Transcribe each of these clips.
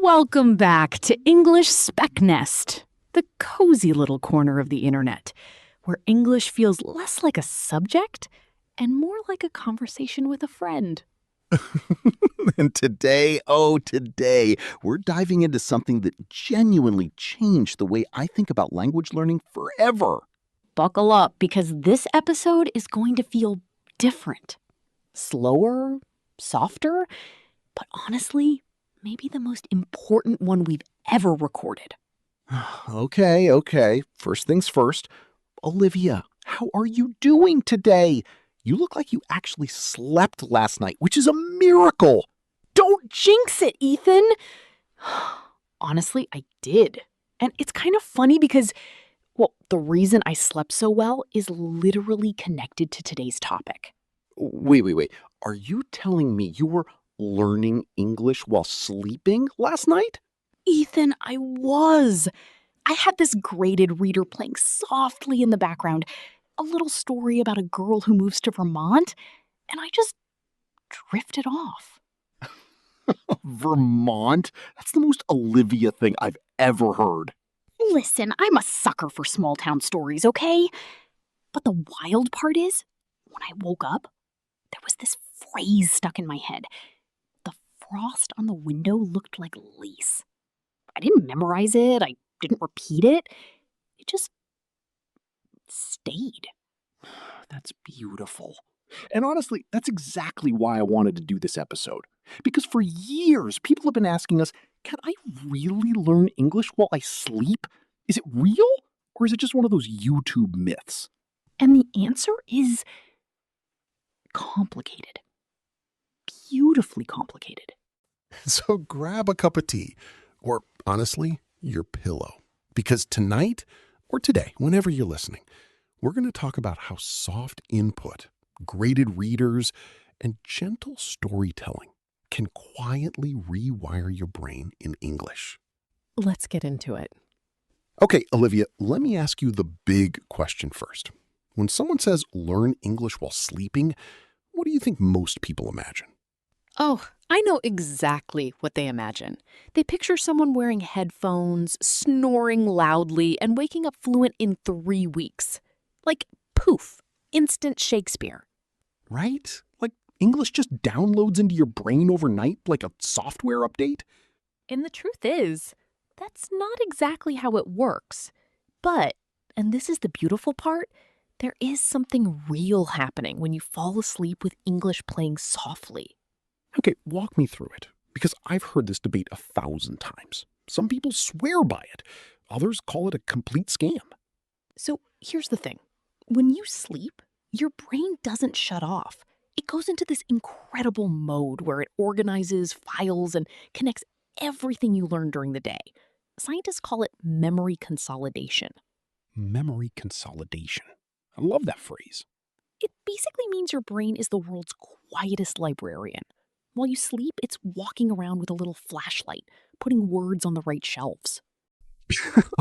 Welcome back to English Spec Nest, the cozy little corner of the internet, where English feels less like a subject and more like a conversation with a friend. And today, we're diving into something that genuinely changed the way I think about language learning forever. Buckle up, because this episode is going to feel different. Slower, softer, but honestly, maybe the most important one we've ever recorded. Okay. First things first. Olivia, how are you doing today? You look like you actually slept last night, which is a miracle. Don't jinx it, Ethan! Honestly, I did. And it's kind of funny because, the reason I slept so well is literally connected to today's topic. Wait. Are you telling me you were learning English while sleeping last night? Ethan, I was. I had this graded reader playing softly in the background, a little story about a girl who moves to Vermont, and I just drifted off. Vermont? That's the most Olivia thing I've ever heard. Listen, I'm a sucker for small town stories, okay? But the wild part is, when I woke up, there was this phrase stuck in my head. The frost on the window looked like lace. I didn't memorize it. I didn't repeat it. It just stayed. That's beautiful. And honestly, that's exactly why I wanted to do this episode. Because for years, people have been asking us, can I really learn English while I sleep? Is it real? Or is it just one of those YouTube myths? And the answer is complicated. Beautifully complicated. So grab a cup of tea, or honestly, your pillow. Because tonight, or today, whenever you're listening, we're going to talk about how soft input, graded readers, and gentle storytelling can quietly rewire your brain in English. Let's get into it. Okay, Olivia, let me ask you the big question first. When someone says learn English while sleeping, what do you think most people imagine? Oh, I know exactly what they imagine. They picture someone wearing headphones, snoring loudly, and waking up fluent in 3 weeks. Like, poof, instant Shakespeare. Right? Like English just downloads into your brain overnight like a software update? And the truth is, that's not exactly how it works. But, and this is the beautiful part, there is something real happening when you fall asleep with English playing softly. Okay, walk me through it. Because I've heard this debate 1,000 times. Some people swear by it. Others call it a complete scam. So here's the thing. When you sleep, your brain doesn't shut off. It goes into this incredible mode where it organizes files and connects everything you learned during the day. Scientists call it memory consolidation. Memory consolidation. I love that phrase. It basically means your brain is the world's quietest librarian. While you sleep, it's walking around with a little flashlight, putting words on the right shelves.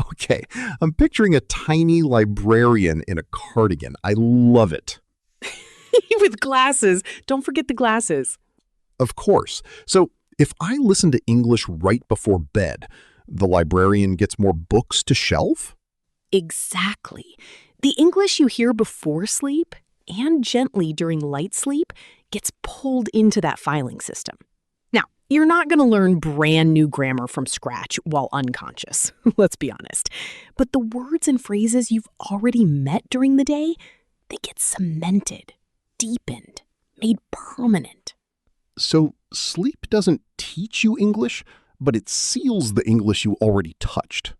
Okay, I'm picturing a tiny librarian in a cardigan. I love it. With glasses. Don't forget the glasses. Of course. So if I listen to English right before bed, the librarian gets more books to shelf? Exactly. The English you hear before sleep and gently during light sleep gets pulled into that filing system. Now, you're not going to learn brand new grammar from scratch while unconscious, let's be honest. But the words and phrases you've already met during the day, they get cemented, deepened, made permanent. So sleep doesn't teach you English, but it seals the English you already touched.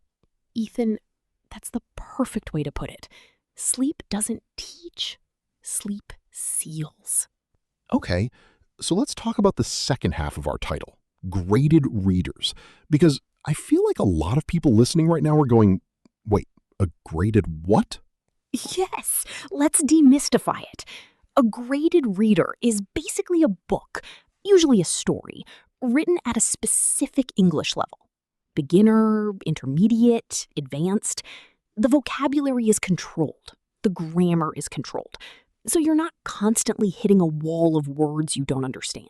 Ethan, that's the perfect way to put it. Sleep doesn't teach, sleep seals. Okay, so let's talk about the second half of our title, graded readers, because I feel like a lot of people listening right now are going, wait, a graded what? Yes, let's demystify it. A graded reader is basically a book, usually a story, written at a specific English level. Beginner, intermediate, advanced. The vocabulary is controlled. The grammar is controlled. So you're not constantly hitting a wall of words you don't understand.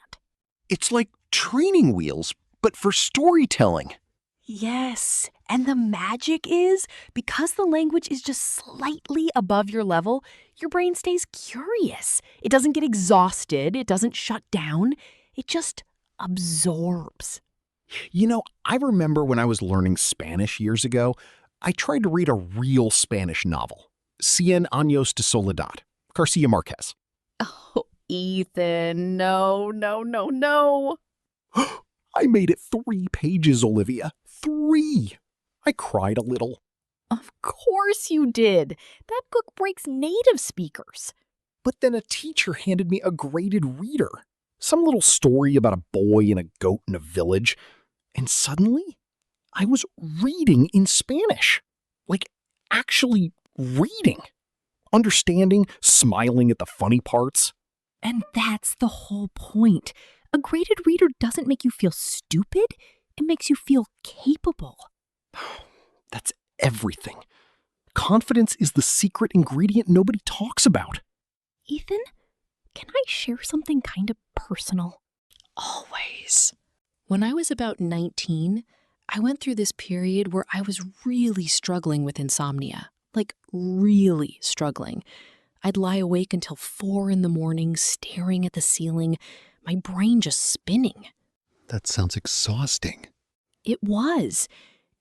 It's like training wheels, but for storytelling. Yes, and the magic is, because the language is just slightly above your level, your brain stays curious. It doesn't get exhausted, it doesn't shut down, it just absorbs. You know, I remember when I was learning Spanish years ago, I tried to read a real Spanish novel, Cien Años de Soledad, Garcia Marquez. Oh, Ethan, no, no, no, no. I made it 3 pages, Olivia. 3! I cried a little. Of course you did. That book breaks native speakers. But then a teacher handed me a graded reader. Some little story about a boy and a goat in a village. And suddenly, I was reading in Spanish. Like, actually reading. Understanding, smiling at the funny parts. And that's the whole point. A graded reader doesn't make you feel stupid. It makes you feel capable. That's everything. Confidence is the secret ingredient nobody talks about. Ethan, can I share something kind of personal? Always. When I was about 19, I went through this period where I was really struggling with insomnia. Like, really struggling. I'd lie awake until 4 a.m, staring at the ceiling, my brain just spinning. That sounds exhausting. It was.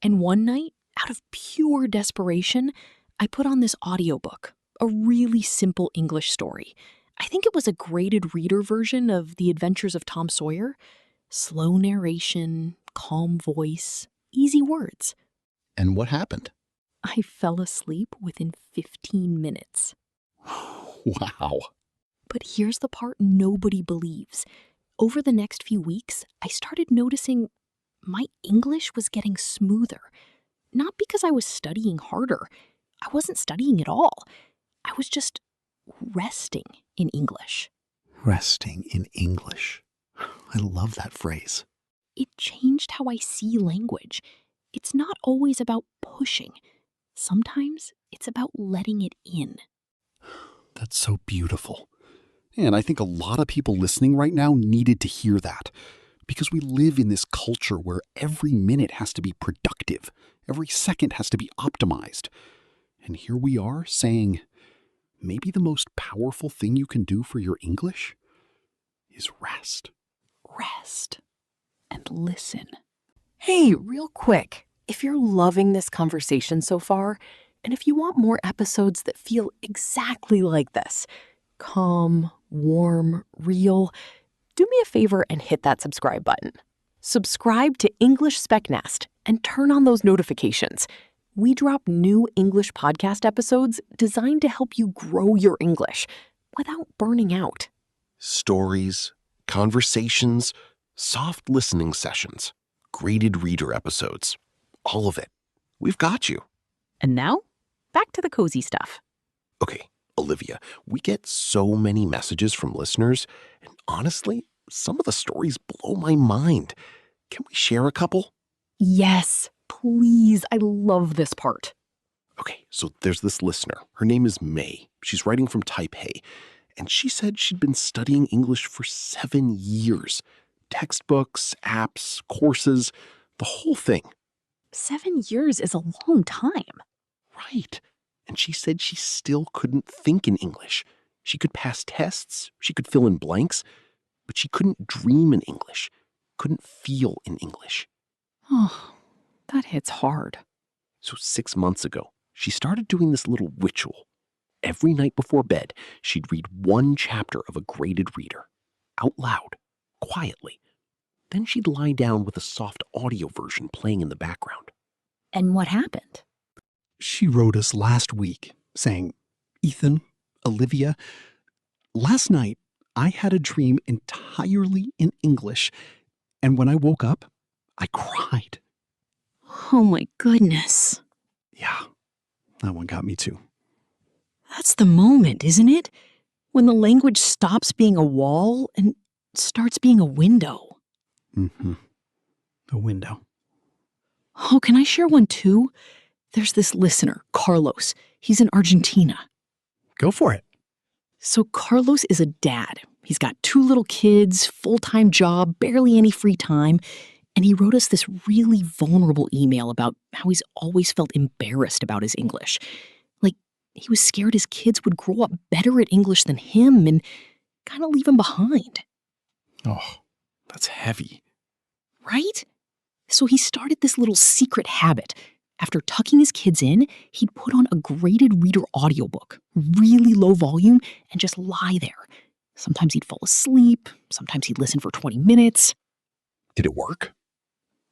And one night, out of pure desperation, I put on this audiobook, a really simple English story. I think it was a graded reader version of The Adventures of Tom Sawyer. Slow narration, calm voice, easy words. And what happened? I fell asleep within 15 minutes. Wow. But here's the part nobody believes. Over the next few weeks, I started noticing my English was getting smoother. Not because I was studying harder. I wasn't studying at all. I was just resting in English. Resting in English. I love that phrase. It changed how I see language. It's not always about pushing. Sometimes it's about letting it in. That's so beautiful. And I think a lot of people listening right now needed to hear that. Because we live in this culture where every minute has to be productive. Every second has to be optimized. And here we are saying, maybe the most powerful thing you can do for your English is rest. Rest and listen. Hey, real quick, if you're loving this conversation so far, and if you want more episodes that feel exactly like this, calm, warm, real, do me a favor and hit that subscribe button. Subscribe to English Spec Nest and turn on those notifications. We drop new English podcast episodes designed to help you grow your English without burning out. Stories, conversations, soft listening sessions, graded reader episodes. All of it. We've got you. And now, back to the cozy stuff. Okay, Olivia, we get so many messages from listeners, and honestly, some of the stories blow my mind. Can we share a couple? Yes, please. I love this part. Okay, so there's this listener. Her name is May. She's writing from Taipei, and she said she'd been studying English for 7 years. Textbooks, apps, courses, the whole thing. 7 years is a long time. Right. And she said she still couldn't think in English. She could pass tests, she could fill in blanks, but she couldn't dream in English, couldn't feel in English. Oh, that hits hard. So 6 months ago, she started doing this little ritual. Every night before bed, she'd read 1 chapter of a graded reader, out loud, quietly. Then she'd lie down with a soft audio version playing in the background. And what happened? She wrote us last week saying, Ethan, Olivia, last night I had a dream entirely in English, and when I woke up, I cried. Oh my goodness. Yeah, that one got me too. That's the moment, isn't it? When the language stops being a wall and starts being a window. Mm-hmm. A window. Oh, can I share one too? There's this listener, Carlos. He's in Argentina. Go for it. So Carlos is a dad. He's got 2 little kids, full-time job, barely any free time. And he wrote us this really vulnerable email about how he's always felt embarrassed about his English. Like, he was scared his kids would grow up better at English than him and kind of leave him behind. Oh, that's heavy. Right? So he started this little secret habit. After tucking his kids in, he'd put on a graded reader audiobook, really low volume, and just lie there. Sometimes he'd fall asleep. Sometimes he'd listen for 20 minutes. Did it work?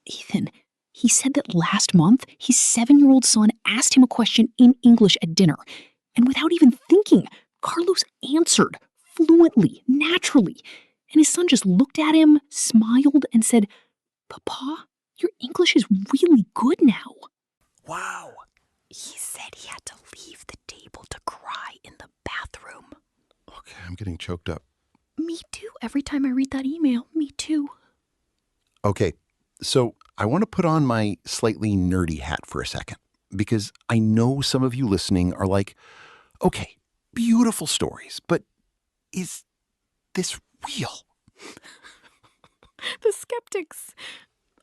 Ethan, he said that last month, his 7-year-old son asked him a question in English at dinner. And without even thinking, Carlos answered fluently, naturally. And his son just looked at him, smiled, and said, "Papa, your English is really good now." Wow. He said he had to leave the table to cry in the bathroom. Okay, I'm getting choked up. Me too. Every time I read that email, me too. Okay, so I want to put on my slightly nerdy hat for a second, because I know some of you listening are like, okay, beautiful stories, but is this real? The skeptics.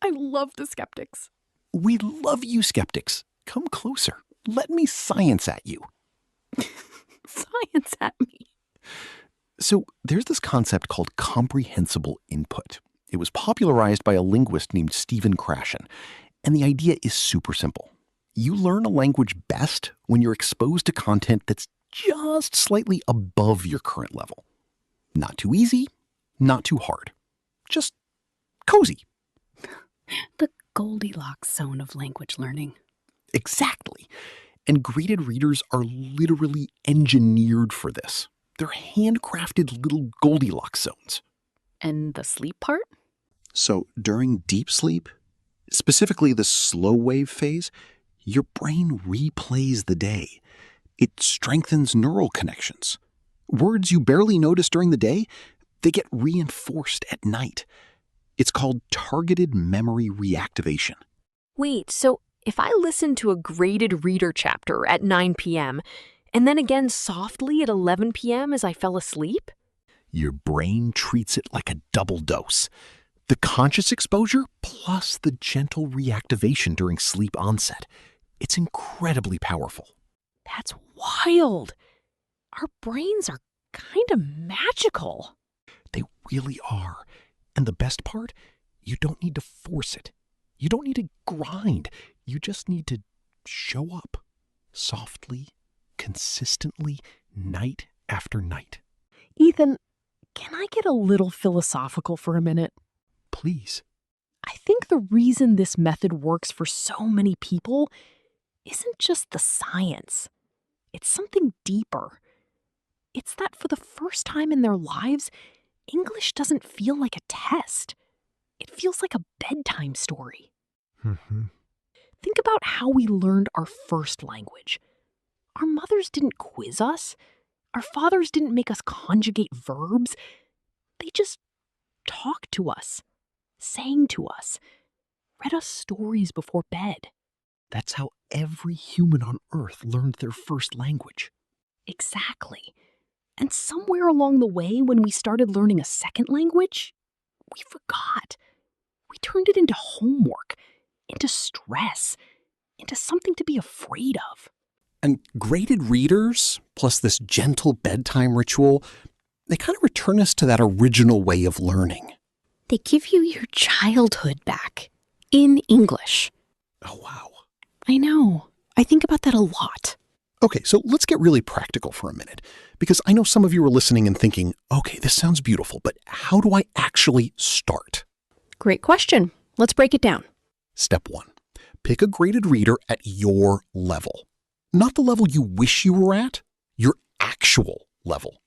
I love the skeptics. We love you, skeptics. Come closer. Let me science at you. Science at me. So there's this concept called comprehensible input. It was popularized by a linguist named Stephen Krashen, and the idea is super simple. You learn a language best when you're exposed to content that's just slightly above your current level. Not too easy, not too hard. Just cozy. The Goldilocks zone of language learning. Exactly. And graded readers are literally engineered for this. They're handcrafted little Goldilocks zones. And the sleep part? So during deep sleep, specifically the slow wave phase, your brain replays the day. It strengthens neural connections. Words you barely notice during the day, they get reinforced at night. It's called targeted memory reactivation. Wait, so if I listen to a graded reader chapter at 9 p.m. and then again softly at 11 p.m. as I fell asleep? Your brain treats it like a double dose. The conscious exposure plus the gentle reactivation during sleep onset. It's incredibly powerful. That's wild. Our brains are kind of magical. They really are. And the best part, you don't need to force it. You don't need to grind. You just need to show up softly, consistently, night after night. Ethan, can I get a little philosophical for a minute? Please. I think the reason this method works for so many people isn't just the science. It's something deeper. It's that for the first time in their lives, English doesn't feel like a test. It feels like a bedtime story. Mm-hmm. Think about how we learned our first language. Our mothers didn't quiz us. Our fathers didn't make us conjugate verbs. They just talked to us, sang to us, read us stories before bed. That's how every human on Earth learned their first language. Exactly. And somewhere along the way, when we started learning a second language, we forgot. We turned it into homework, into stress, into something to be afraid of. And graded readers, plus this gentle bedtime ritual, they kind of return us to that original way of learning. They give you your childhood back in English. Oh, wow. I know. I think about that a lot. Okay, so let's get really practical for a minute, because I know some of you are listening and thinking, okay, this sounds beautiful, but how do I actually start? Great question. Let's break it down. Step 1, pick a graded reader at your level. Not the level you wish you were at, your actual level.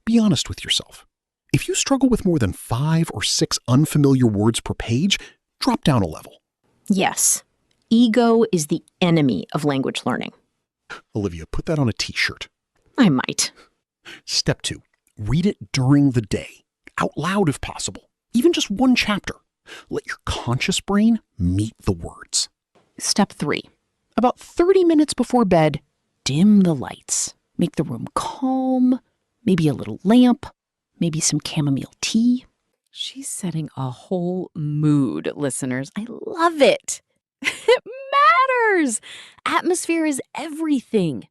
Be honest with yourself. If you struggle with more than 5 or 6 unfamiliar words per page, drop down a level. Yes, ego is the enemy of language learning. Olivia, put that on a t-shirt. I might. Step 2, read it during the day, out loud if possible, even just one chapter. Let your conscious brain meet the words. Step 3, about 30 minutes before bed, dim the lights. Make the room calm, maybe a little lamp, maybe some chamomile tea. She's setting a whole mood, listeners. I love it. It matters. Atmosphere is everything.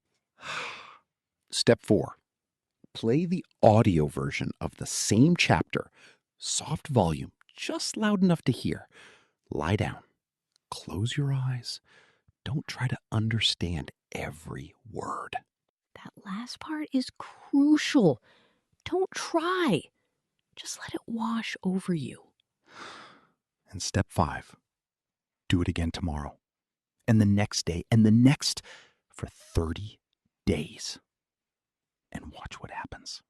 Step 4. Play the audio version of the same chapter. Soft volume, just loud enough to hear. Lie down. Close your eyes. Don't try to understand every word. That last part is crucial. Don't try. Just let it wash over you. And step 5. Do it again tomorrow. And the next day. And the next for 30 days. And watch what happens.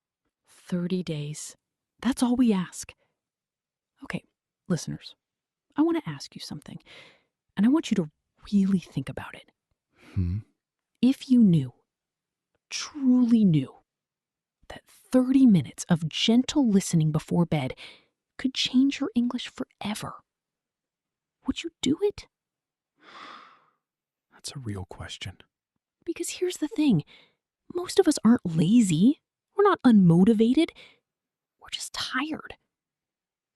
30 days. That's all we ask. Okay, listeners, I want to ask you something, and I want you to really think about it. If you knew, truly knew, that 30 minutes of gentle listening before bed could change your English forever, would you do it? That's a real question. Because here's the thing. Most of us aren't lazy. We're not unmotivated. We're just tired.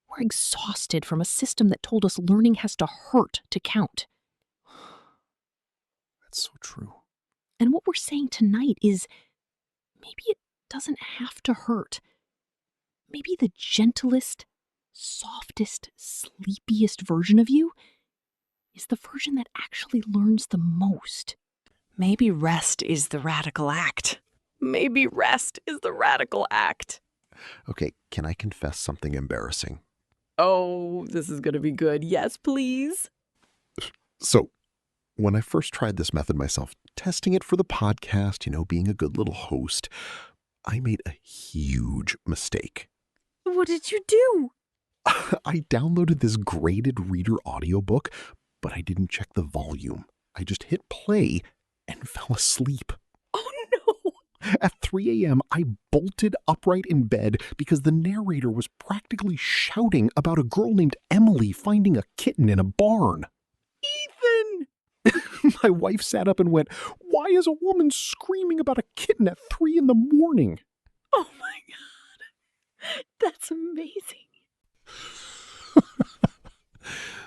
We're exhausted from a system that told us learning has to hurt to count. That's so true. And what we're saying tonight is maybe it doesn't have to hurt. Maybe the gentlest, softest, sleepiest version of you is the version that actually learns the most. Maybe rest is the radical act. Maybe rest is the radical act. Okay, can I confess something embarrassing? Oh, this is going to be good. Yes, please. So, when I first tried this method myself, testing it for the podcast, being a good little host, I made a huge mistake. What did you do? I downloaded this graded reader audiobook, but I didn't check the volume. I just hit play and fell asleep. Oh, no. At 3 a.m., I bolted upright in bed because the narrator was practically shouting about a girl named Emily finding a kitten in a barn. Ethan! My wife sat up and went, "Why is a woman screaming about a kitten at 3 in the morning?" Oh, my God. That's amazing.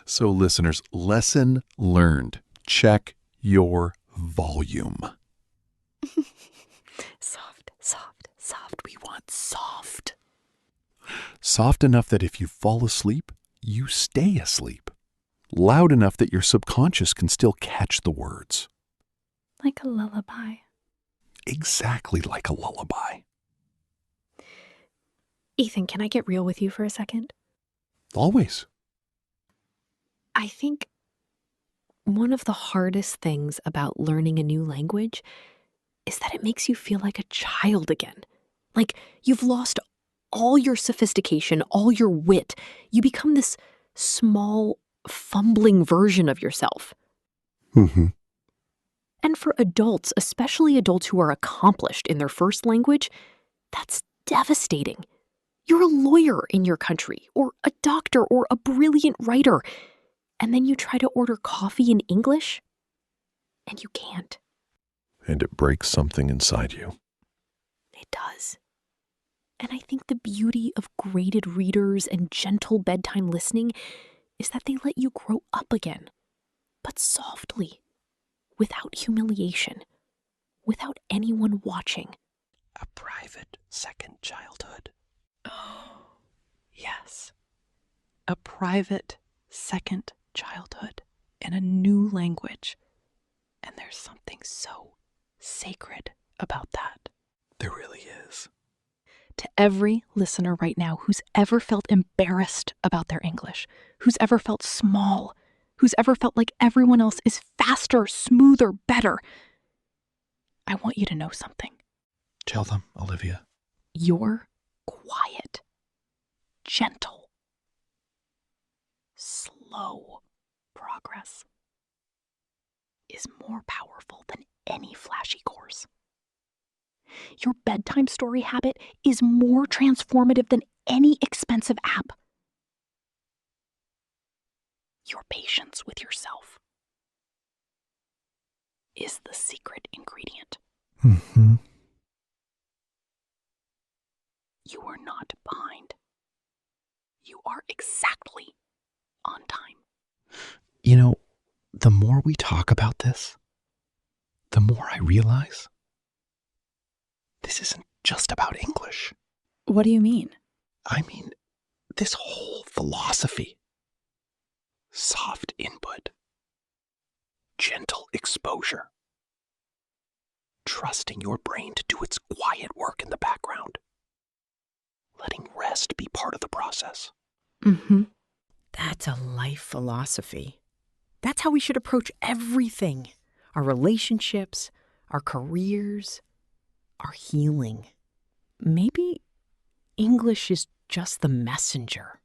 So, listeners, lesson learned. Check your volume. Soft, soft, soft. We want soft. Soft enough that if you fall asleep, you stay asleep. Loud enough that your subconscious can still catch the words. Like a lullaby. Exactly like a lullaby. Ethan, can I get real with you for a second? Always. I think one of the hardest things about learning a new language is that it makes you feel like a child again. Like you've lost all your sophistication, all your wit. You become this small, fumbling version of yourself. Mm-hmm. And for adults, especially adults who are accomplished in their first language, that's devastating. You're a lawyer in your country, or a doctor, or a brilliant writer, and then you try to order coffee in English, and you can't. And it breaks something inside you. It does. And I think the beauty of graded readers and gentle bedtime listening is that they let you grow up again, but softly, without humiliation, without anyone watching. A private second childhood. Oh, yes. A private second childhood in a new language. And there's something so sacred about that. There really is. To every listener right now who's ever felt embarrassed about their English, who's ever felt small, who's ever felt like everyone else is faster, smoother, better, I want you to know something. Tell them, Olivia. Your quiet, gentle, slow progress is more powerful than any flashy course. Your bedtime story habit is more transformative than any expensive app. Your patience with yourself is the secret ingredient. Mm-hmm. You are not behind. You are exactly on time. You know, the more we talk about this, the more I realize this isn't just about English. What do you mean? I mean, this whole philosophy. Soft input. Gentle exposure. Trusting your brain to do its quiet work in the background. Letting rest be part of the process. Mm-hmm. That's a life philosophy. That's how we should approach everything. Our relationships, our careers, our healing. Maybe English is just the messenger.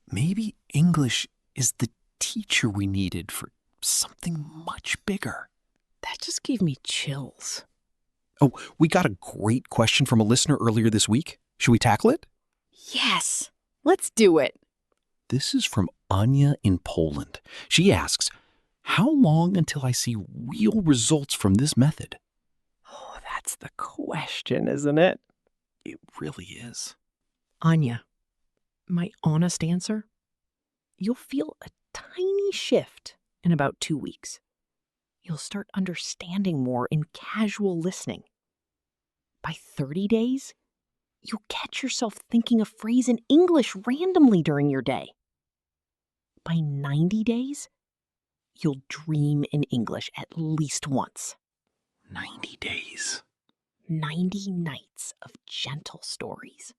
Maybe English is the teacher we needed for something much bigger. That just gave me chills. Oh, we got a great question from a listener earlier this week. Should we tackle it? Yes, let's do it. This is from Anya in Poland. She asks, how long until I see real results from this method? Oh, that's the question, isn't it? It really is. Anya, my honest answer? You'll feel a tiny shift in about 2 weeks. You'll start understanding more in casual listening. By 30 days, you'll catch yourself thinking a phrase in English randomly during your day. By 90 days, you'll dream in English at least once. 90 days. 90 nights of gentle stories.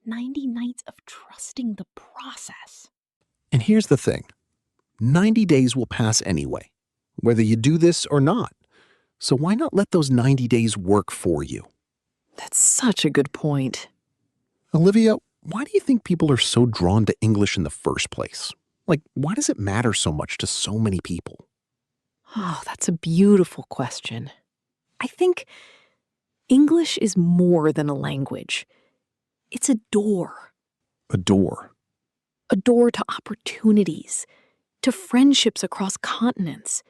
90 nights of trusting the process. And here's the thing. 90 days will pass anyway, whether you do this or not. So why not let those 90 days work for you? That's such a good point. Olivia, why do you think people are so drawn to English in the first place? Like, why does it matter so much to so many people? Oh, that's a beautiful question. I think English is more than a language. It's a door. A door. A door to opportunities, to friendships across continents,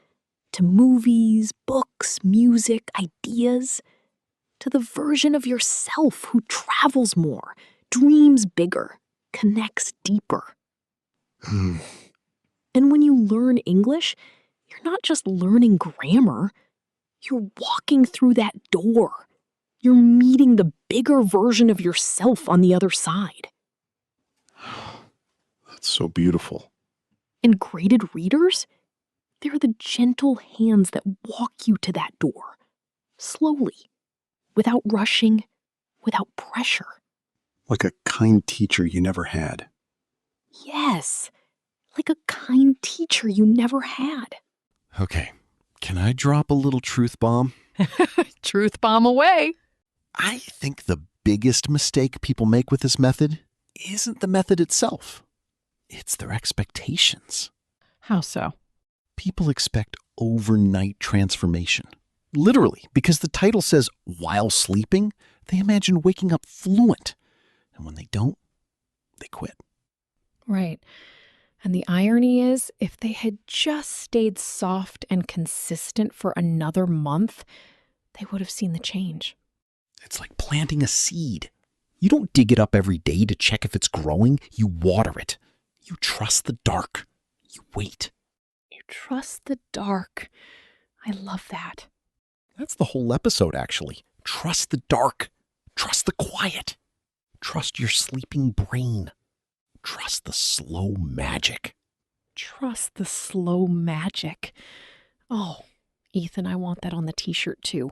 to movies, books, music, ideas, to the version of yourself who travels more, dreams bigger, connects deeper. And when you learn English, you're not just learning grammar. You're walking through that door. You're meeting the bigger version of yourself on the other side. That's so beautiful. And graded readers, they're the gentle hands that walk you to that door, slowly, without rushing, without pressure. Like a kind teacher you never had. Yes, like a kind teacher you never had. Okay, can I drop a little truth bomb? Truth bomb away. I think the biggest mistake people make with this method isn't the method itself. It's their expectations. How so? People expect overnight transformation. Literally, because the title says while sleeping, they imagine waking up fluent. And when they don't, they quit. Right. And the irony is, if they had just stayed soft and consistent for another month, they would have seen the change. It's like planting a seed. You don't dig it up every day to check if it's growing. You water it. You trust the dark. You wait. You trust the dark. I love that. That's the whole episode, actually. Trust the dark. Trust the quiet. Trust your sleeping brain. Trust the slow magic. Trust the slow magic. Oh, Ethan, I want that on the t-shirt too.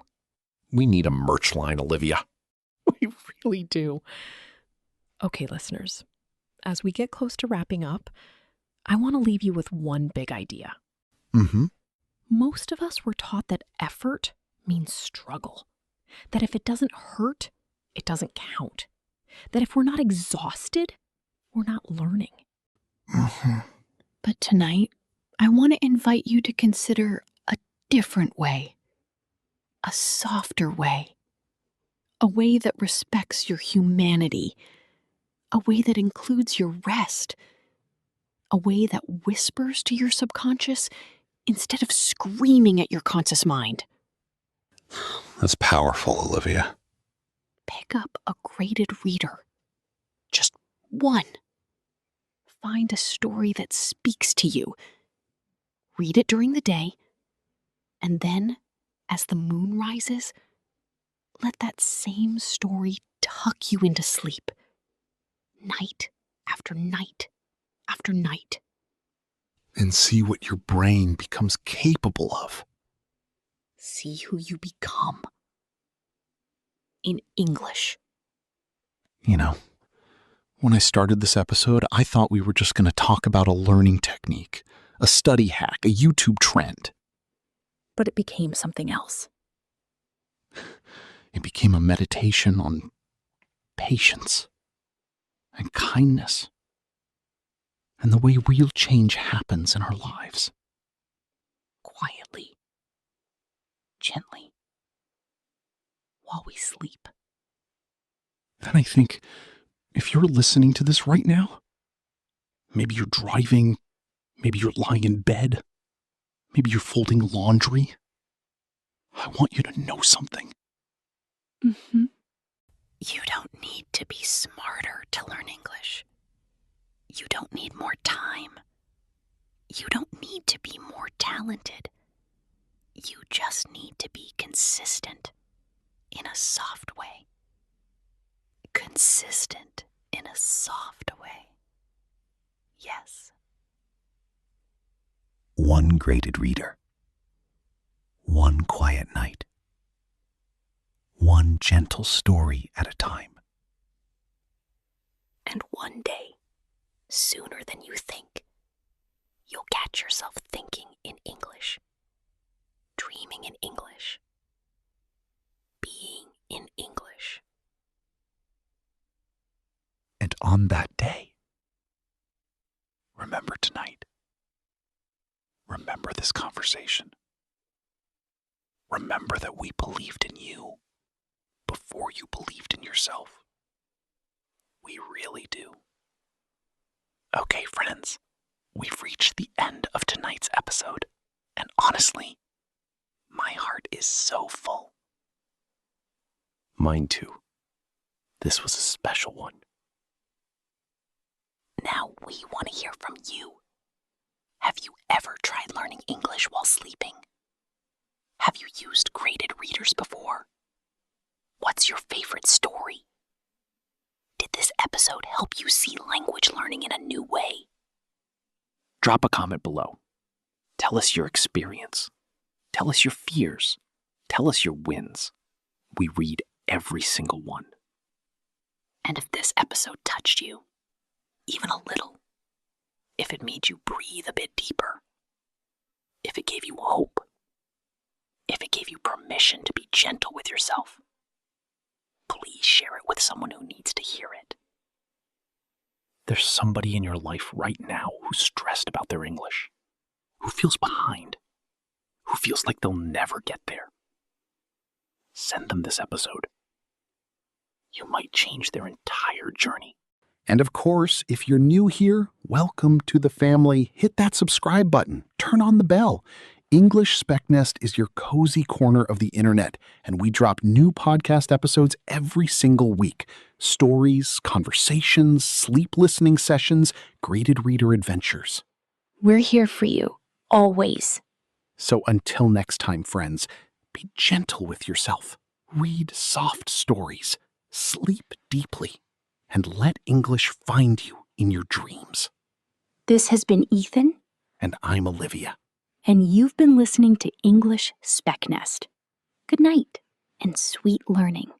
We need a merch line, Olivia. We really do. Okay, listeners, as we get close to wrapping up, I want to leave you with one big idea. Most of us were taught that effort means struggle. That if it doesn't hurt, it doesn't count. That if we're not exhausted, we're not learning. But tonight, I want to invite you to consider a different way. A softer way. A way that respects your humanity. A way that includes your rest. A way that whispers to your subconscious instead of screaming at your conscious mind. That's powerful, Olivia. Pick up a graded reader. Just one. find a story that speaks to you. Read it during the day, and then, as the moon rises, let that same story tuck you into sleep. Night after night after night. And see what your brain becomes capable of. See who you become. In English. You know, when I started this episode, I thought we were just going to talk about a learning technique, a study hack, a YouTube trend. But it became something else. It became a meditation on patience and kindness and the way real change happens in our lives. Quietly. Gently. While we sleep. And I think if you're listening to this right now, maybe you're driving, maybe you're lying in bed, maybe you're folding laundry, I want you to know something. Mm-hmm. You don't need to be smarter to learn English. You don't need more time. You don't need to be more talented. You just need to be consistent in a soft way. Consistent in a soft way. Yes. One graded reader. One quiet night. One gentle story at a time. And one day, sooner than you think, you'll catch yourself thinking in English, dreaming in English, being in English. And on that day, remember tonight. Remember this conversation. Remember that we believed in you before you believed in yourself. We really do. Okay, friends, we've reached the end of tonight's episode, and honestly, my heart is so full. Mine too. This was a special one. Now we want to hear from you. Have you ever tried learning English while sleeping? Have you used graded readers before? What's your favorite story? Did this episode help you see language learning in a new way? Drop a comment below. Tell us your experience. Tell us your fears. Tell us your wins. We read every single one. And if this episode touched you, even a little, if it made you breathe a bit deeper, if it gave you hope, if it gave you permission to be gentle with yourself, please share it with someone who needs to hear it. There's somebody in your life right now who's stressed about their English, who feels behind, who feels like they'll never get there. Send them this episode. You might change their entire journey. And of course, if you're new here, welcome to the family. Hit that subscribe button. Turn on the bell. English Spec Nest is your cozy corner of the internet, and we drop new podcast episodes every single week. Stories, conversations, sleep listening sessions, graded reader adventures. We're here for you, always. So until next time, friends, be gentle with yourself. Read soft stories. Sleep deeply. And let English find you in your dreams. This has been Ethan. And I'm Olivia. And you've been listening to English Spec Nest. Good night and sweet learning.